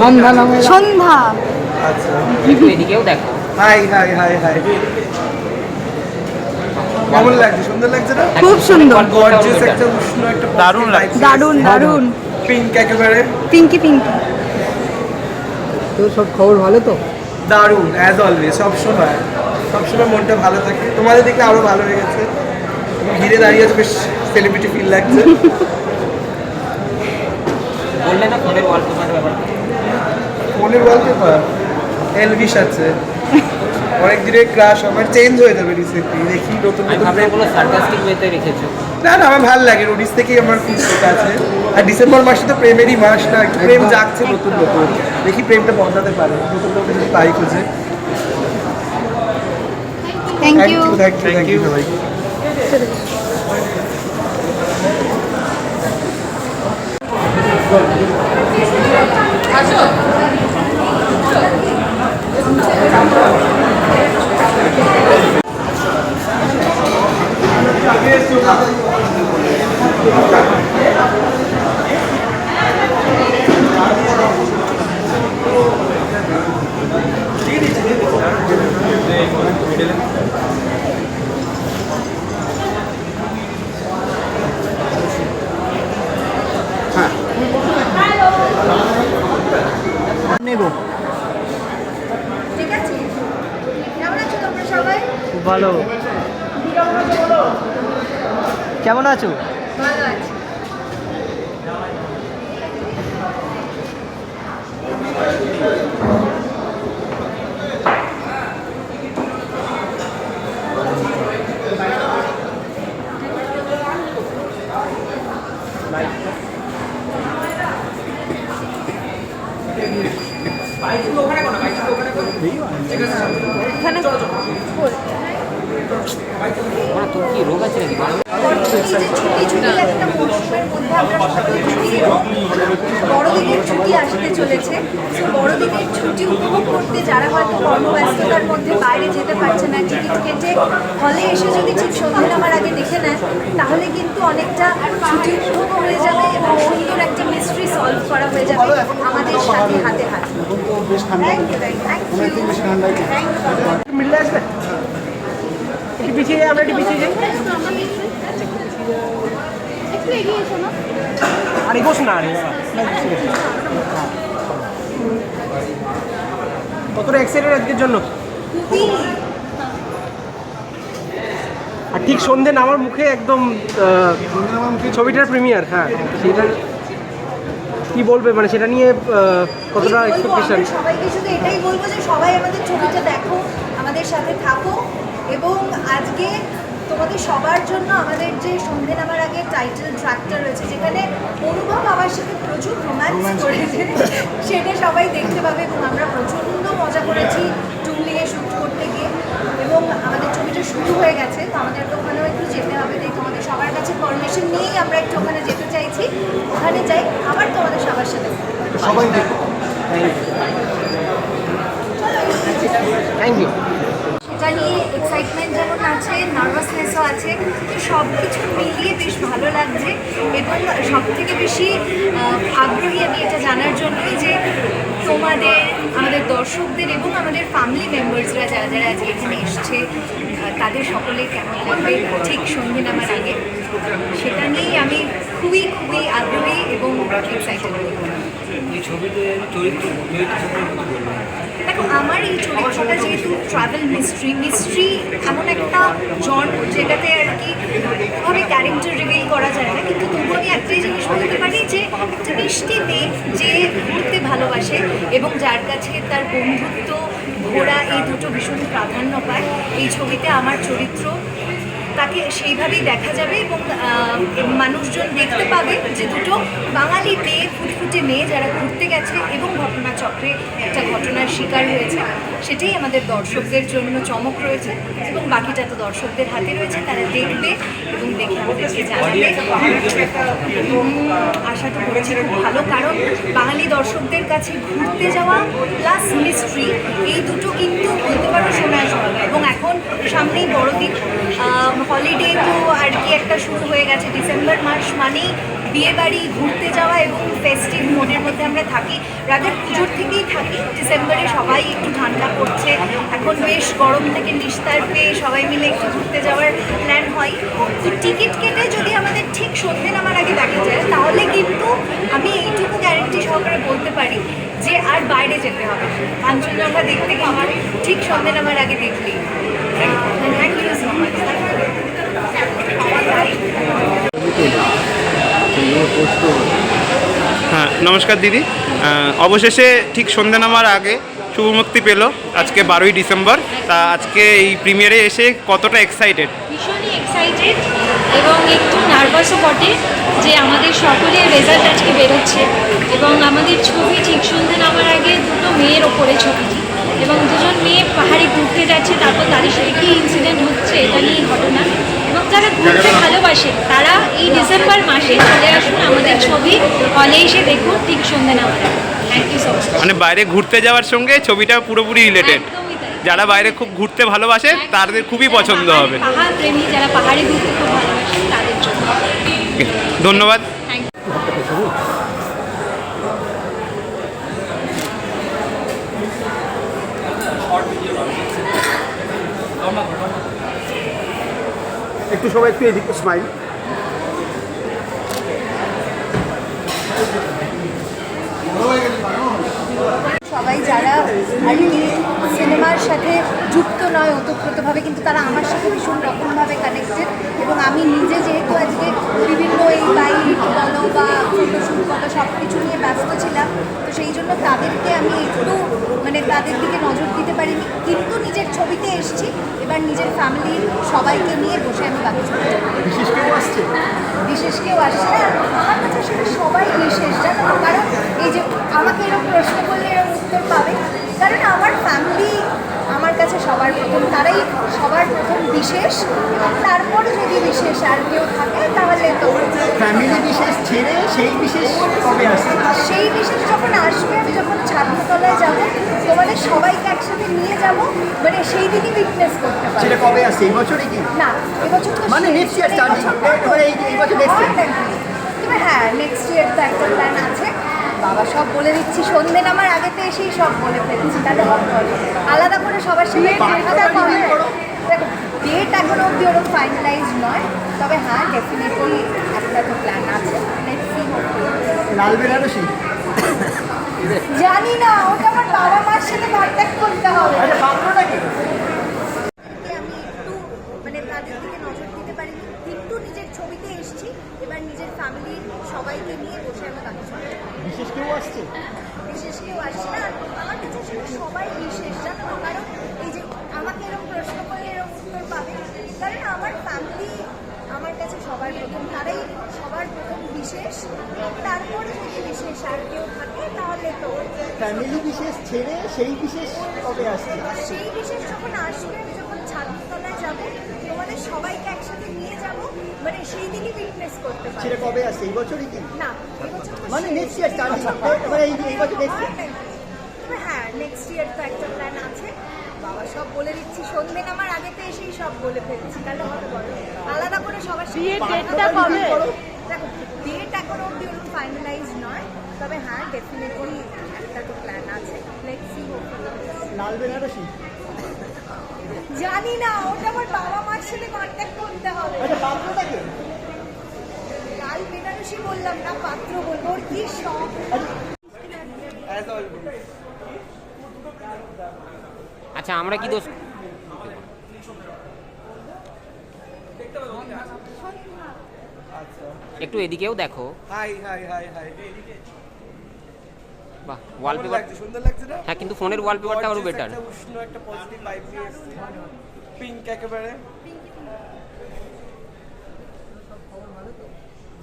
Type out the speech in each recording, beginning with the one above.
সন্ধ্যা নামে সন্ধ্যা। আচ্ছা একটু এদিকেও দেখো। হাই হাই হাই হাই কেমন লাগছে? সুন্দর লাগছে না? খুব সুন্দর, গর্জিয়াস একটা উষ্ণ একটা দারুণ লাগছে। দারুণ দারুণ, পিঙ্ক একেবারে পিঙ্কি পিঙ্কি। তো সব খবর ভালো তো? দারুণ অ্যাজ অলওয়েজ, সবসময় মনটা ভালো থাকে। তোমাদের দেখলে আরো ভালো হয়ে গেছে, ঘিরে দাঁড়িয়ে আছে, বেশ সেলিব্রিটি ফিল লাগছে। বললে না ফোনের ওয়ালপেপার ব্যাপার। ফোনের ওয়ালপেপার এলভিশ আছে, অনেক দিনের ক্রাশ আমার, চেঞ্জ হয়ে যাবে রিসেন্টলি, দেখি নতুন আমি নতুন ভাবলাম কোনো সার্কাস্টিক ওয়েতে রেখেছো। না না, আমার ভালো লাগে, রোডিস থেকেই আমার খুব শোক আছে। আর ডিসেম্বর মাসে তো প্রেমেরই মাস না, একটু প্রেম জাগছে নতুন নতুন, দেখি প্রেমটা বদলাতে পারে নতুন নতুন যদি পাই খুঁজে। Thank you. থ্যাংক ইউ সবাই। নেব। ঠিক আছে, কেমন আছো তোমরা সবাই? খুব ভালো। কেমন আছো? ভালো আছি। এখানে তোর কি রোগ আছে নাকি? একটা মৌসুমের মধ্যে আমরা সকলে ছুটি, বড়দিনের ছুটি আসতে চলেছে। তো বড়দিনের ছুটি উপভোগ করতে যারা হয়তো কর্মব্যস্ততার মধ্যে বাইরে যেতে পারছে না, টিকিট কেটে হলে এসে যদি ঠিক সন্ধ্যে নামার আগে দেখে নেন, তাহলে কিন্তু অনেকটা ছুটি উপভোগ হয়ে যাবে এবং সুন্দর একটা মিস্ট্রি সলভ করা হয়ে যাবে আমাদের সাথে হাতে হাতে। Thank you, thank you. মিললে আসবে? একটু পিছিয়ে যাই, আমরা একটু পিছিয়ে যাই। একটু এগিয়ে এসো না। আর এগোস না, আরে কতটা এক্সাইটেড আজকের জন্য। খুবই। আর ঠিক সন্ধে নামার মুখে একদম ছবিটার প্রিমিয়ার। হ্যাঁ, সেটা কি বলবে, মানে সেটা নিয়ে কতটা এক্সপেকটেশন? সবাইকে শুধু এটাই বলবো যে সবাই আমাদের ছবিটা দেখো, আমাদের সাথে থাকো, এবং আজকে তোমাদের সবার জন্য আমাদের যে সন্ধে নামার আগে টাইটেল ট্র্যাকটা রয়েছে, যেখানে অনুভব আমার সাথে প্রচুর রোম্যান্স করেছে, সেটা সবাই দেখতে পাবে। এবং আমরা প্রচণ্ড মজা করেছি টুংলিয়ে শ্যুট করতে গিয়ে, এবং আমাদের ছবিটা শুরু হয়ে গেছে। তো আমাদের তো ওখানেও একটু যেতে হবে, তাই তোমাদের সবার কাছে পারমিশন নিয়েই আমরা একটু ওখানে যেতে চাইছি। ওখানে যাই, আবার তোমাদের সবার সাথে সবাই দেখো। Thank you. সেটা নিয়ে এক্সাইটমেন্ট যেমন আছে, নার্ভাসনেসও আছে, তো সব কিছু মিলিয়ে বেশ ভালো লাগছে। এবং সব থেকে বেশি আগ্রহী আমি এটা জানার জন্যই যে তোমাদের, আমাদের দর্শকদের এবং আমাদের ফ্যামিলি মেম্বার্সরা যারা যারা আজকে এখানে এসছে, তাদের সকলে কেমন লাগবে ঠিক সন্ধে নামার আগে, সেটা নিয়েই আমি খুবই খুবই আগ্রহী এবং এক্সাইটেড। এই ছবিতে চরিত্র দেখো, আমার এই চরিত্রটা যেহেতু ট্রাভেল মিস্ট্রি এমন একটা জন যেটাতে আর কি ওভাবে ক্যারেক্টার রিভিল করা যায় না, কিন্তু তবু আমি একটাই জিনিস বলতে পারি যে একটা মিষ্টি মেয়ে যে ঘুরতে ভালোবাসে এবং যার কাছে তার বন্ধুত্ব, ঘোরা, এই দুটো ভীষণ প্রাধান্য পায়। এই ছবিতে আমার চরিত্র, তাকে সেইভাবেই দেখা যাবে এবং মানুষজন দেখতে পাবে যে দুটো বাঙালি মেয়ে, ফুটফুটে মেয়ে যারা ঘুরতে গেছে এবং ঘটনাচক্রে একটা ঘটনার শিকার হয়েছে। সেটাই আমাদের দর্শকদের জন্য চমক রয়েছে এবং বাকিটা তো দর্শকদের হাতে রয়েছে, তারা দেখবে এবং দেখে আমাদেরকে জানাবে। এবং আশা তো করছি খুব ভালো, কারণ বাঙালি দর্শকদের কাছে ঘুরতে যাওয়া প্লাস মিস্ট্রি, এই দুটো কিন্তু বলতে পারো সময় সঙ্গে। এবং এখন সামনেই বড়দিন, হলিডে তো আর কি একটা শুরু হয়ে গেছে। ডিসেম্বর মাস মানেই বিয়েবাড়ি, ঘুরতে যাওয়া এবং ফেস্টিভ মোডের মধ্যে আমরা থাকি, রাতের পুজোর থেকেই থাকি। ডিসেম্বরে সবাই একটু ঠান্ডা পড়ছে, এখন বেশ গরম থেকে নিস্তার পেয়ে সবাই মিলে একটু ঘুরতে যাওয়ার প্ল্যান হয়। তো টিকিট কেটে যদি আমাদের ঠিক সন্ধ্যে নামার আগে দেখা যায়, তাহলে কিন্তু আমি এইটুকু গ্যারেন্টি সহকারে বলতে পারি যে আর বাইরে যেতে হবে না। কাঞ্চনজঙ্ঘা দেখতে কিন্তু ঠিক সন্ধ্যে নামার আগে দেখলেই। Thank you so much. হ্যাঁ, নমস্কার দিদি। অবশেষে ঠিক সন্ধ্যে নামার আগে শুভ মুক্তি পেল আজকে 12ই ডিসেম্বর। তা আজকে এই প্রিমিয়ারে এসে কতটা এক্সাইটেড? ভীষণই এক্সাইটেড এবং একটু নার্ভাসও বটে যে আমাদের সকলের রেজাল্ট আজকে বেরোচ্ছে এবং আমাদের ছবি ঠিক সন্ধ্যে নামার আগে দুটো মেয়ের ওপরে ছবিটি, এবং দুজন মেয়ে পাহাড়ে ঘুরতে যাচ্ছে, তারপর তাদের সাথে কী ইনসিডেন্ট হচ্ছে এটা নিয়ে ঘটনা। এবং যারা ঘুরতে ভালোবাসে তারা এই ডিসেম্বর মাসে চলে আসুন আমাদের ছবি হলে এসে দেখুন ঠিক সন্ধ্যে নামার আগে। Thank you so much. মানে বাইরে ঘুরতে যাওয়ার সঙ্গে ছবিটা পুরোপুরি রিলেটেড। একদমই তাই। যারা বাইরে খুব ঘুরতে ভালোবাসে তাদের খুবই পছন্দ হবে। পাহাড় প্রেমী যারা পাহাড়ে ঘুরতে খুব ভালোবাসেন তাদের জন্য। ধন্যবাদ। Thank you. একটু সবাই একটু এদিকে স্মাইল। সবাই যারা আর কি সিনেমার সাথে যুক্ত নয় ওতপ্রোতভাবে, কিন্তু তারা আমার সাথে ভীষণ রকমভাবে কানেক্টেড। এবং আমি নিজে যেহেতু আজকে বিভিন্ন এই বাইক বলো বা ফটোশ্যুট বলো সব কিছু নিয়ে ব্যস্ত ছিলাম, তো সেই জন্য তাদেরকে আমি একটু মানে তাদের দিকে নজর দিতে পারিনি, কিন্তু নিজের ছবিতে এসেছি। এবার নিজের ফ্যামিলির সবাইকে নিয়ে বসে আমি বাকি ছবি। বিশেষ কেউ আসছে? বিশেষ কেউ আসছে না, আমার কাছে আসলে সবাই বিশেষ, জানো তো? কারণ এই যে আমাকে এরকম প্রশ্ন করলে এরকম উত্তর পাবে, কারণ আমার ফ্যামিলি আমার কাছে সবার প্রথম, তারাই সবার প্রথম বিশেষ। এবং তারপরে যদি বিশেষ আর কেউ থাকে তাহলে তো ফ্যামিলি বিশেষ ছেড়ে সেই বিশেষ কবে আসছে? সেই বিশেষ যখন আসবে, আমি যখন ছাত্রতলায় যাব, তোমাদের সবাইকে একসাথে নিয়ে যাব, মানে সেই দিনই উইটনেস করতে পারবে। সেটা কবে আসছে? এই বছরই কি? না, এবছর তো মানে শেষ, next year এই starting, বছরটা তো- এবারে এই বছর next year। তবে হ্যাঁ, নেক্সট ইয়ার তো একটা প্ল্যান আছে। বাবা সব বলে দিচ্ছি, সন্ধ্যে নামার আগেতে এসেই সব বলে ফেলেছি, তাহলে হবে বলো? আলাদা করে সবার সাথে কথা কবে? দেখো, ডেট এখনো অব্দি ওরকম ফাইনালাইজ নয়, তবে হ্যাঁ ডেফিনেটলি একটা তো প্ল্যান আছে। Let's see. লাল বেনারসি? জানি না, ওটা আমার বাবা মার সাথে কন্ট্যাক্ট করতে হবে। আচ্ছা, পাত্রটা কি? আমি একটু মানে তাদের দিকে নজর দিতে পারিনি, কিন্তু নিজের ছবিতে এসেছি। এবার নিজের ফ্যামিলির সবাইকে নিয়ে বসে আমি বাকি ছবি। বিশেষ কেউ আসছে? বিশেষ কেউ আসছে না, আমার কাছে আসলে সবাই বিশেষ, জানো তো? কারণ এই যে আমাকে এরকম প্রশ্ন করলে এরকম উত্তর পাবে, কারণ আমার ফ্যামিলি আমার কাছে সবার প্রথম, তারাই সবার প্রথম বিশেষ। এবং তারপরে যদি বিশেষ আর কেউ থাকে তাহলে তো ফ্যামিলি বিশেষ ছেড়ে সেই বিশেষ কবে আসছে? সেই বিশেষ যখন আসবে, আমি যখন ছাত্রতলায় যাব, তোমাদের সবাইকে একসাথে নিয়ে যাব, মানে সেই দিনই উইটনেস করতে পারবে। সেটা কবে আসছে? এই বছরই কি? না, এবছর তো মানে শেষ। নেক্সট ইয়ার স্টার্টিং, মানে এই বছর নেক্সট ইয়ার। তবে হ্যাঁ, নেক্সট ইয়ার তো একটা প্ল্যান আছে। বাবা সব বলে দিচ্ছি, সন্ধ্যে নামার আগেতে এসেই সব বলে ফেলছি, তাহলে হবে বলো? আলাদা করে সবার সাথে ডেটটা কবে? দেখো, ডেট এখনো অব্দি ওরকম ফাইনালাইজ নয়, তবে হ্যাঁ ডেফিনেটলি একটা তো প্ল্যান আছে। Let's see. লাল বেনারসি? জানি না, ওটা আমার বাবা মার সাথে কন্ট্যাক্ট করতে হবে। আচ্ছা, পাত্রটা কি? লাল বেনারসি বললাম না, পাত্র বলবো। ওর কি শখ। আচ্ছা, আমরা কি দোষ? একটু এদিকেও দেখো। High high high high. বাহ, ওয়ালপেপার সুন্দর লাগছে না? হ্যাঁ, কিন্তু ফোনের ওয়ালপেপারটা আরো বেটার। একটা উষ্ণ একটা পজিটিভ ভাইব নিয়ে এসেছে। পিঙ্ক একেবারে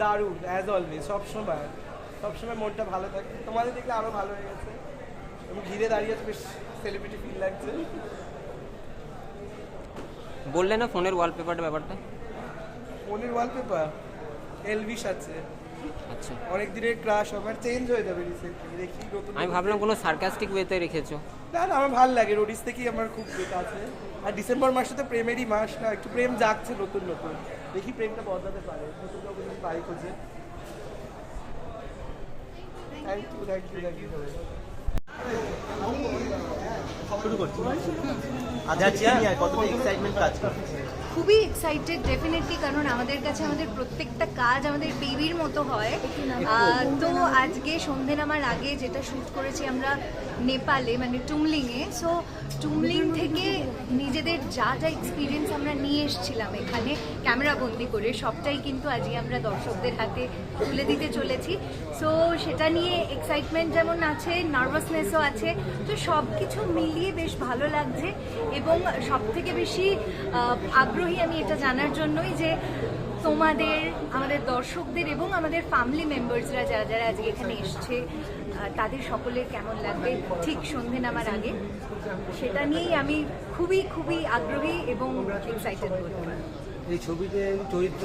দারুণ, অ্যাজ অলওয়েজ। সবসময় মনটা ভালো থাকে। তোমাদের দেখলে আরো ভালো হয়ে গেছে। আমি ঘিরে দাঁড়িয়ে আছি, বেশ সেলিব্রিটি ফিল লাগছে। বললে না ফোনের ওয়ালপেপারটা ব্যাপারটা? ফোনের ওয়ালপেপার এলভিশ আছে, আচ্ছা, অনেক দিনের ক্রাশ, আবার চেঞ্জ হয়ে যাবে রিসেন্টলি, দেখি নতুন। আমি ভাবলাম কোনো সার্কাস্টিক ওয়েতে রেখেছো। না না, আমার ভালো লাগে, রোডিস থেকেই আমার খুব যেটা আছে। আর ডিসেম্বর মাসে তো প্রেমেরই মাস না, একটু প্রেম জাগছে নতুন নতুন, দেখি প্রেমটা বদলাতে পারে, নতুন নতুন পাই খোঁজে। Thank you thank you thank you কতটা এক্সাইটমেন্ট কাজ করে? খুবই এক্সাইটেড ডেফিনেটলি, কারণ আমাদের কাছে আমাদের প্রত্যেকটা কাজ আমাদের বেবির মতো হয়। তো আজকে সন্ধে নামার আগে যেটা শ্যুট করেছি আমরা নেপালে, মানে টুমলিংয়ে। সো টুমলিং থেকে নিজেদের যা যা এক্সপিরিয়েন্স আমরা নিয়ে এসেছিলাম এখানে ক্যামেরাবন্দি করে, সবটাই কিন্তু আজকে আমরা দর্শকদের হাতে তুলে দিতে চলেছি। সো সেটা নিয়ে এক্সাইটমেন্ট যেমন আছে, নার্ভাসনেসও আছে। তো সব কিছু মিলিয়ে বেশ ভালো লাগছে, এবং সব থেকে বেশি আগ্রহী আমি এটা জানার জন্যই যে তোমাদের, আমাদের দর্শকদের এবং আমাদের ফ্যামিলি মেম্বার্সরা যারা যারা আজকে এখানে এসছে তাদের সকলের কেমন লাগবে ঠিক সন্ধে নামার আগে, সেটা নিয়েই আমি খুবই খুবই আগ্রহী এবং এক্সাইটেড বলতে পারি। এই ছবিতে চরিত্র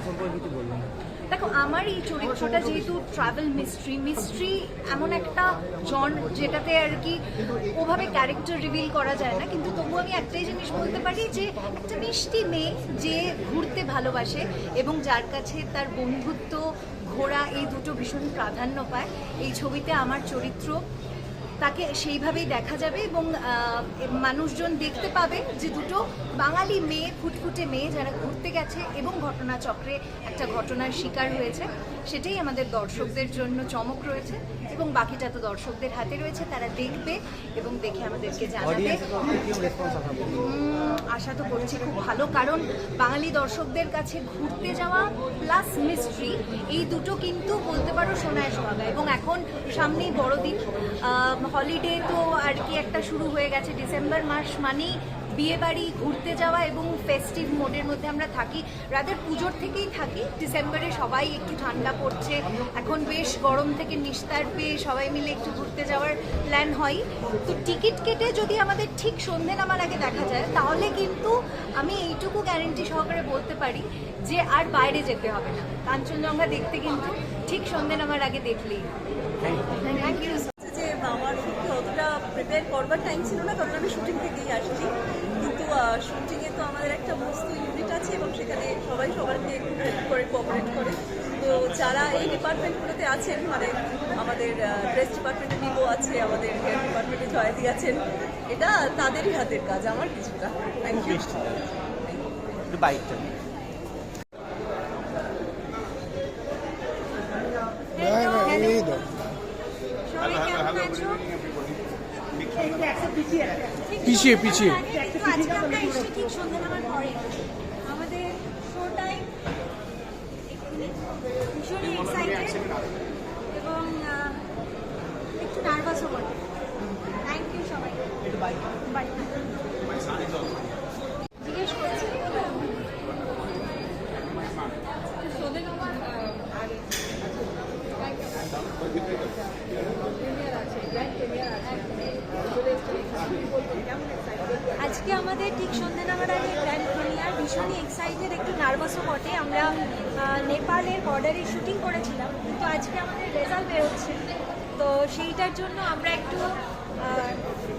সম্পর্কে কিছু বলবেন? দেখো, আমার এই চরিত্রটা যেহেতু ট্রাভেল মিস্ট্রি এমন একটা জন যেটাতে আর কি ওভাবে ক্যারেক্টার রিভিল করা যায় না, কিন্তু তবু আমি একটাই জিনিস বলতে পারি যে একটা মিষ্টি মেয়ে যে ঘুরতে ভালোবাসে এবং যার কাছে তার বন্ধুত্ব, ঘোরা এই দুটো ভীষণ প্রাধান্য পায়। এই ছবিতে আমার চরিত্র তাকে সেইভাবেই দেখা যাবে, এবং মানুষজন দেখতে পাবে যে দুটো বাঙালি মেয়ে, ফুটফুটে মেয়ে যারা ঘুরতে গেছে এবং ঘটনাচক্রে একটা ঘটনার শিকার হয়েছে। সেটাই আমাদের দর্শকদের জন্য চমক রয়েছে, এবং বাকিটা তো দর্শকদের হাতে রয়েছে, তারা দেখবে এবং দেখে আমাদেরকে জানাবে। আশা তো করছি খুব ভালো, কারণ বাঙালি দর্শকদের কাছে ঘুরতে যাওয়া প্লাস মিস্ট্রি এই দুটো কিন্তু বলতে পারো সোনায় সোহাগা। এবং এখন সামনেই বড়দিন, হলিডে তো আর কি একটা শুরু হয়ে গেছে। ডিসেম্বর মাস মানেই বিয়ে বাড়ি, ঘুরতে যাওয়া এবং ফেস্টিভ মোডের মধ্যে আমরা থাকি। রাতের পুজোর থেকেই থাকি। ডিসেম্বরে সবাই একটু ঠান্ডা পড়ছে, এখন বেশ গরম থেকে নিস্তার পেয়ে সবাই মিলে একটু ঘুরতে যাওয়ার প্ল্যান হয়। তো টিকিট কেটে যদি আমাদের ঠিক সন্ধে নামার আগে দেখা যায়, তাহলে কিন্তু আমি এইটুকু গ্যারেন্টি সহকারে বলতে পারি যে আর বাইরে যেতে হবে না। কাঞ্চনজঙ্ঘা দেখতে কিন্তু ঠিক সন্ধে নামার আগে দেখলেই। Thank you. যে আমার সত্যি অতটা প্রিপেয়ার করবার টাইম ছিল না, কারণ আমি শুটিং থেকেই আসছি। কিন্তু শুটিংয়ে তো আমাদের একটা মস্ত ইউনিট আছে এবং সেখানে সবাই সবাইকে হেল্প করে, কোঅপারেট করে। তো যারা এই ডিপার্টমেন্টগুলোতে আছেন, মানে আমাদের ড্রেস ডিপার্টমেন্টে নিবো আছে, আমাদের হেয়ার ডিপার্টমেন্টে জয়দি আছেন, এটা তাদেরই হাতের কাজ, আমার কিছুটা। Thank you. বাইকটা পিছিয়ে পিছিয়ে আজকে আমরা এসেছি ঠিক সন্ধে নামার পরে। আমাদের শোটাই ভীষণই এক্সাইটেড এবং একটু নার্ভাসও বটে। থ্যাংক ইউ সবাই। জিজ্ঞেস করেছি সন্ধে নামার আগে আজকে আমাদের ঠিক সন্ধে নামার আগে গ্র্যান্ড প্রিমিয়ার, ভীষণই এক্সাইটেড, একটু নার্ভাসও বটে। আমরা নেপালের বর্ডারে শুটিং করেছিলাম, কিন্তু আজকে আমাদের রেজাল্ট বেরোচ্ছে, তো সেইটার জন্য আমরা একটু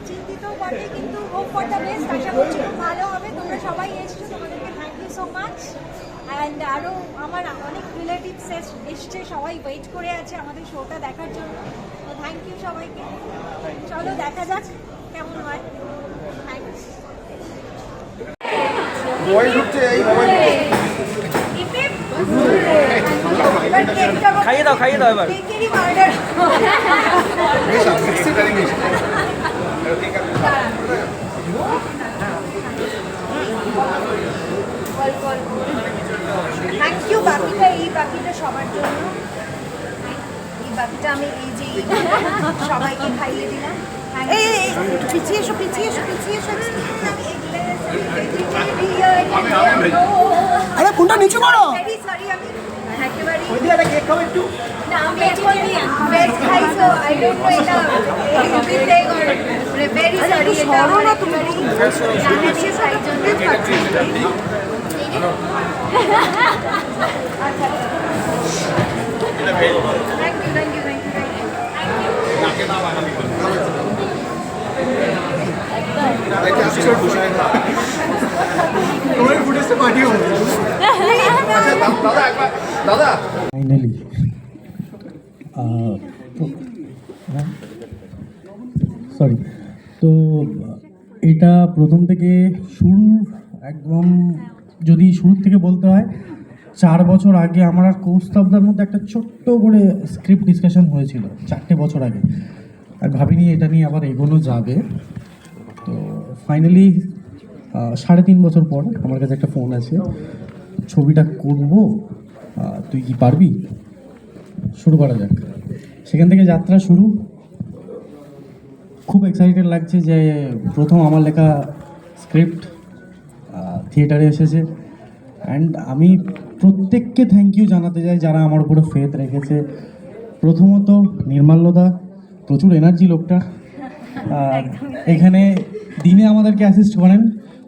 চিন্তিত বটে, কিন্তু হোপ ফর দ্য বেস্ট। আশা করছি খুব ভালো হবে। তোমরা সবাই এসেছো, তোমাদেরকে thank you so much. And আরও আমার অনেক রিলেটিভস এসছে, সবাই ওয়েট করে আছে আমাদের শোটা দেখার জন্য। তো থ্যাংক ইউ সবাইকে। চলো দেখা যাক কেমন হয়। থ্যাংকস। খাইয়ে দাও এবার। Thank you. বাকিটা সবার জন্য। এই বাকিটা আমি এই যে সবাইকে খাইয়ে দিলাম। পিছিয়ে এসো। আরে ফোনটা নিচু করো। ভেরি সরি, আমি একেবারে ওই দিকে একটা কেক খাও একটু। না, আমি এখন ভেজ খাই, সো আই ডোন্ট নো এটা এভরিথিং অর ভেরি সরি। এটা না তুমি জানা দিয়ে খাই জন্য খাচ্ছি। আচ্ছা, থ্যাংক ইউ। দাদা ফাইনালি সরি, তো এটা প্রথম থেকে শুরু একদম, যদি শুরু থেকে বলতে হয়, 4 বছর আগে আমার আর কৌস্তবদার মধ্যে একটা ছোট্ট করে স্ক্রিপ্ট ডিসকাশন হয়েছিল 4টে বছর আগে, আর ভাবিনি এটা নিয়ে আবার এগোনো যাবে। তো ফাইনালি 3.5 বছর পর আমার কাছে একটা ফোন আছে, ছবিটা করব, তুই কি পারবি, শুরু করা যাক। সেখান থেকে যাত্রা শুরু। খুব এক্সাইটেড লাগছে যে প্রথম আমার লেখা স্ক্রিপ্ট থিয়েটারে এসেছে। অ্যান্ড আমি প্রত্যেককে থ্যাংক ইউ জানাতে চাই যারা আমার উপরে ফেথ রেখেছে। প্রথমত নির্মাল্যদা, প্রচুর এনার্জি লোকটা, এখানে দিনে আমাদেরকে অ্যাসিস্ট করেন,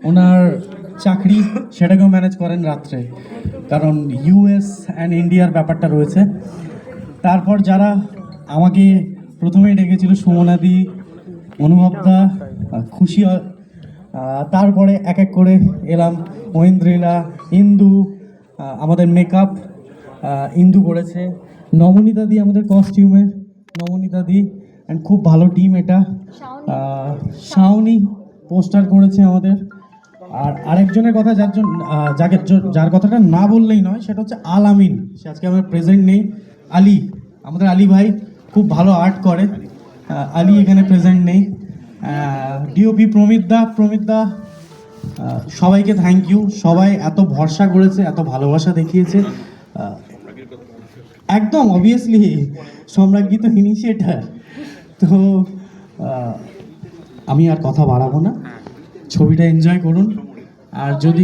ওনার চাকরি সেটাকেও ম্যানেজ করেন রাত্রে, কারণ ইউএস অ্যান্ড ইন্ডিয়ার ব্যাপারটা রয়েছে। তারপর যারা আমাকে প্রথমেই ডেকেছিল, সুমনাদি, অনুভবদা, খুশি, তারপরে এক এক করে এলাম, মহেন্দ্রিলা, ইন্দু, আমাদের মেকআপ ইন্দু করেছে, নবনীতাদি আমাদের কস্টিউমের, নবনীতাদি, অ্যান্ড খুব ভালো টিম এটা। শাওনি পোস্টার করেছে আমাদের। আর আরেকজনের কথা যার কথাটা না বললেই নয়, সেটা হচ্ছে আল আমিন। সে আজকে আমার প্রেজেন্ট নেই। আলী, আমাদের আলী ভাই খুব ভালো আর্ট করে, আলী এখানে প্রেজেন্ট নেই। ডিওপি প্রমিতদা, সবাইকে থ্যাংক ইউ। সবাই এত ভরসা করেছে, এত ভালোবাসা দেখিয়েছে। একদম অবভিয়াসলি সম্রাজ্ঞী তো ইনিশিয়েটার। তো আমি আর কথা বাড়াবো না, ছবিটা এনজয় করুন। আর যদি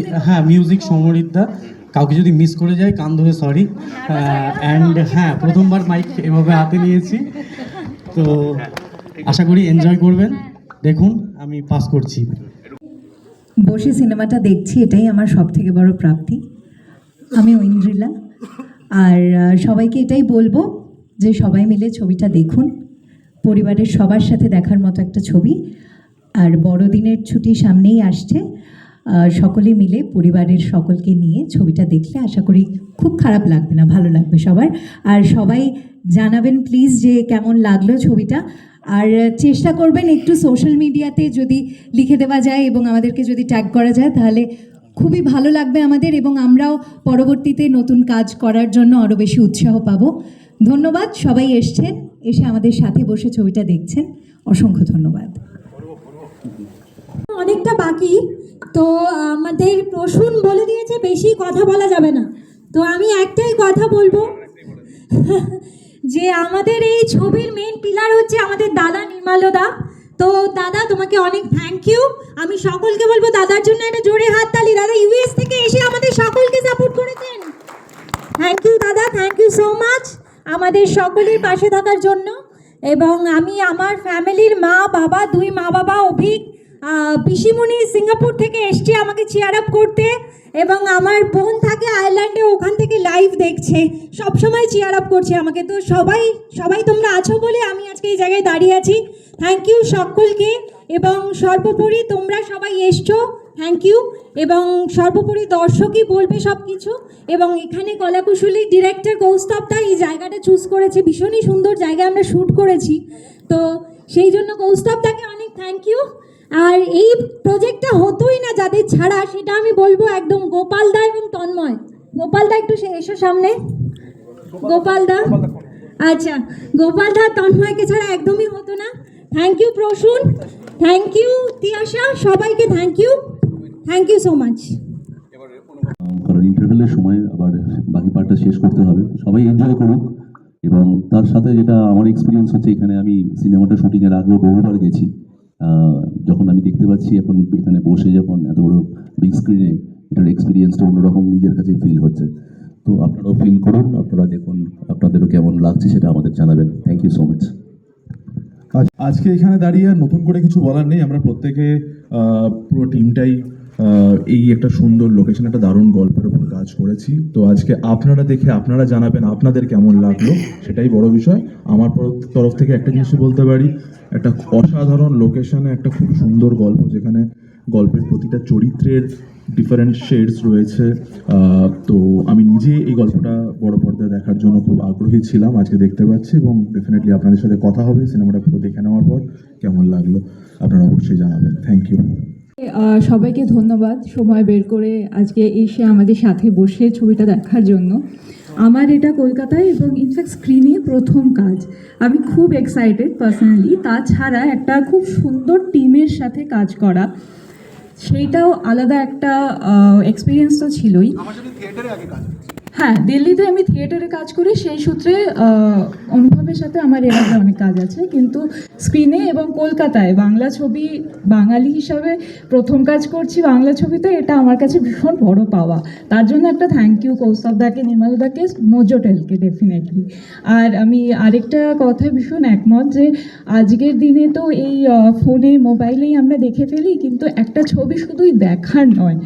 মিউজিক সমরিতদা, কাউকে যদি মিস করে যায় কান ধরে সরি। অ্যান্ড প্রথমবার মাইক এভাবে হাতে নিয়েছি, তো আশা করি এনজয় করবেন। দেখুন, আমি পাস করছি। বসে সিনেমাটা দেখছি, এটাই আমার সব থেকে বড় প্রাপ্তি। আমি ঐন্দ্রিলা, আর সবাইকে এটাই বলবো যে সবাই মিলে ছবিটা দেখুন। পরিবারের সবার সাথে দেখার মতো একটা ছবি। আর বড়দিনের ছুটি সামনেই আসছে, সকলে মিলে পরিবারের সকলকে নিয়ে ছবিটা দেখলে আশা করি খুব খারাপ লাগবে না, ভালো লাগবে সবার। আর সবাই জানাবেন প্লিজ যে কেমন লাগলো ছবিটা। আর চেষ্টা করবেন একটু সোশ্যাল মিডিয়াতে যদি লিখে দেওয়া যায় এবং আমাদেরকে যদি ট্যাগ করা যায়, তাহলে খুবই ভালো লাগবে আমাদের, এবং আমরাও পরবর্তীতে নতুন কাজ করার জন্য আরও বেশি উৎসাহ পাবো। ধন্যবাদ, সবাই এসছেন, এসে আমাদের সাথে বসে ছবিটা দেখছেন, অসংখ্য ধন্যবাদ। অনেকটা বাকি, তো আমাদের প্রসূন বলে দিয়েছে বেশি কথা বলা যাবে না, তো আমি একটাই কথা বলবো যে আমাদের এই ছবির মেইন পিলার হচ্ছে আমাদের দাদা নির্মাল্যদা। তো দাদা, তোমাকে অনেক থ্যাংক ইউ। আমি সকলকে বলবো দাদার জন্য একটা জোরে হাততালি। দাদা ইউএস থেকে এসে আমাদের সকলকে সাপোর্ট করেছেন। থ্যাংক ইউ দাদা, থ্যাংক ইউ সো মাচ আমাদের সকলের পাশে থাকার জন্য। এবং আমি আমার ফ্যামিলির মা বাবা, 2 মা বাবা, অভিক, পিসিমণি সিঙ্গাপুর থেকে এসছে আমাকে চেয়ার আপ করতে, এবং আমার বোন থাকে আয়ারল্যান্ডে, ওখান থেকে লাইভ দেখছে, সবসময় চেয়ার আপ করছে আমাকে। তো সবাই তোমরা আছো বলে আমি আজকে এই জায়গায় দাঁড়িয়ে আছি। থ্যাংক ইউ সকলকে, এবং সর্বোপরি তোমরা সবাই এসছো, থ্যাংক ইউ। এবং সর্বোপরি দর্শকই বলবে সব কিছু। এবং এখানে কলাকুশলী ডিরেক্টর কৌস্তবদা এই জায়গাটা চুজ করেছে, ভীষণই সুন্দর জায়গায় আমরা শ্যুট করেছি, তো সেই জন্য কৌস্তবদাকে অনেক থ্যাংক ইউ। আর এই প্রজেক্টটা হতোই না যাদের ছাড়া, সেটা আমি বলবো একদম গোপালদা এবং তন্ময়। গোপালদা একটু এসো সামনে। গোপালদা, আচ্ছা, গোপালদা তন্ময়কে ছাড়া একদমই হতো না। Thank you Prasun, thank you Tiyasha, সবাইকে থ্যাংক ইউ সো মাচ। কারণ ইন্টারভেলের সময় আবার বাকি পার্টটা শেষ করতে হবে, সবাই এনজয় করুক। এবং তার সাথে যেটা আমার এক্সপিরিয়েন্স হচ্ছে, এখানে আমি সিনেমাটা শুটিংয়ের আগেও বহুবার গেছি। যখন আমি দেখতে পাচ্ছি এখন এখানে বসে যখন এত বড় বিগ স্ক্রিনে, এটার এক্সপিরিয়েন্সটা অন্যরকম নিজের কাছে ফিল হচ্ছে। তো আপনারাও ফিল করুন, আপনারা দেখুন, আপনাদেরও কেমন লাগছে সেটা আমাদের জানাবেন। Thank you so much. আজকে এখানে দাঁড়িয়ে নতুন করে কিছু বলার নেই, আমরা প্রত্যেকে পুরো টিমটাই এই একটা সুন্দর লোকেশন, একটা দারুণ গল্পের উপর কাজ করেছি। তো আজকে আপনারা দেখে আপনারা জানাবেন আপনাদের কেমন লাগলো, সেটাই বড় বিষয়। আমার তরফ থেকে একটা জিনিসই বলতে পারি, একটা অসাধারণ লোকেশনে একটা খুব সুন্দর গল্প, যেখানে গল্পের প্রতিটা চরিত্রের ডিফারেন্ট শেডস রয়েছে। তো আমি নিজে এই গল্পটা বড় পর্দায় দেখার জন্য খুব আগ্রহী ছিলাম, আজকে দেখতে পাচ্ছি এবং ডেফিনেটলি আপনাদের সাথে কথা হবে সিনেমাটা পুরো দেখে নেওয়ার পর কেমন লাগলো আপনারা অবশ্যই জানাবেন। Thank you. সবাইকে ধন্যবাদ সময় বের করে আজকে এসে আমাদের সাথে বসে ছবিটা দেখার জন্য। আমার এটা কলকাতায় এবং ইনফ্যাক্ট স্ক্রিনে প্রথম কাজ। আমি খুব এক্সাইটেড পার্সোনালি। তাছাড়া একটা খুব সুন্দর টিমের সাথে কাজ করা, সেইটাও আলাদা একটা এক্সপিরিয়েন্স তো ছিলই। হ্যাঁ, দিল্লিতে আমি থিয়েটারে কাজ করি, সেই সূত্রে অনুভবের সাথে আমার এর আগে অনেক কাজ আছে, কিন্তু স্ক্রিনে এবং কলকাতায় বাংলা ছবি, বাঙালি হিসাবে প্রথম কাজ করছি বাংলা ছবিতে, এটা আমার কাছে ভীষণ বড় পাওয়া। তার জন্য একটা থ্যাংক ইউ কৌস্তবদাকে, নির্মলদাকে, মোজোটেলকে ডেফিনেটলি। আর আমি আরেকটা কথায় ভীষণ একমত যে আজকের দিনে তো এই ফোনে মোবাইলেই আমরা দেখে ফেলি, কিন্তু একটা ছবি শুধুই দেখার নয়,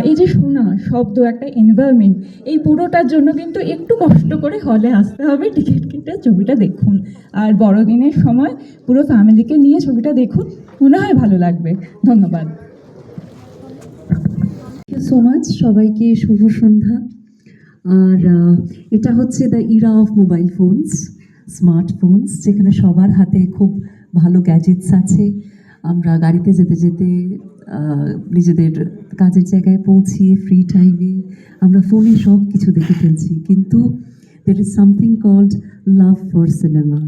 এই যে শোনা শব্দ, একটা এনভায়রনমেন্ট, এই পুরোটার জন্য কিন্তু একটু কষ্ট করে হলে আসতে হবে, টিকিট কেটে ছবিটা দেখুন। আর বড়দিনের সময় পুরো ফ্যামিলিকে নিয়ে ছবিটা দেখুন, মনে হয় ভালো লাগবে। ধন্যবাদ। থ্যাংক ইউ সো মাচ, সবাইকে শুভ সন্ধ্যা। আর এটা হচ্ছে the era of mobile phones, smartphones, যেখানে সবার হাতে খুব ভালো গ্যাজেটস আছে। আমরা গাড়িতে যেতে যেতে নিজেদের কাজের জায়গায় পৌঁছিয়ে ফ্রি টাইমে আমরা ফোনে সব কিছু দেখে ফেলছি, কিন্তু there is something called love for cinema.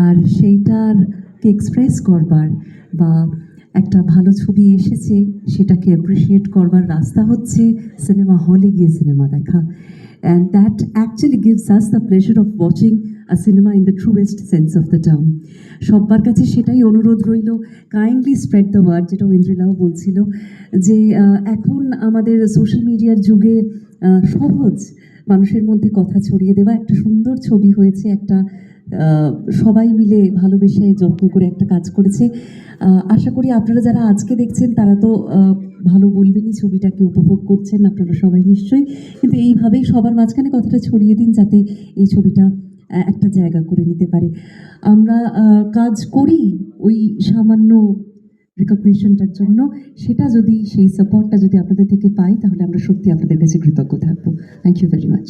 আর সেইটাকে এক্সপ্রেস করবার বা একটা ভালো ছবি এসেছে সেটাকে অ্যাপ্রিসিয়েট করবার রাস্তা হচ্ছে সিনেমা হলে গিয়ে সিনেমা দেখা। And that actually gives us the pleasure of watching a cinema in the truest sense of the term. সবার কাছে সেটাই অনুরোধ রইল, কাইন্ডলি স্প্রেড দ্য ওয়ার্ড, যেটা ইন্দ্রিলাও বলছিল যে এখন আমাদের সোশ্যাল মিডিয়ার যুগে সহজ মানুষের মধ্যে কথা ছড়িয়ে দেওয়া। একটা সুন্দর ছবি হয়েছে, একটা সবাই মিলে ভালোবেসে যত্ন করে একটা কাজ করেছে। আশা করি আপনারা যারা আজকে দেখছেন তারা তো ভালো বলবেনই, ছবিটাকে উপভোগ করছেন আপনারা সবাই নিশ্চয়ই, কিন্তু এইভাবেই সবার মাঝখানে কথাটা ছড়িয়ে দিন যাতে এই ছবিটা একটা জায়গা করে নিতে পারে। আমরা কাজ করি ওই সামান্য রিকগনিশনটার জন্য, সেটা যদি, সেই সাপোর্টটা যদি আপনাদের থেকে পাই তাহলে আমরা সত্যি আপনাদের কাছে কৃতজ্ঞ থাকবো। Thank you very much.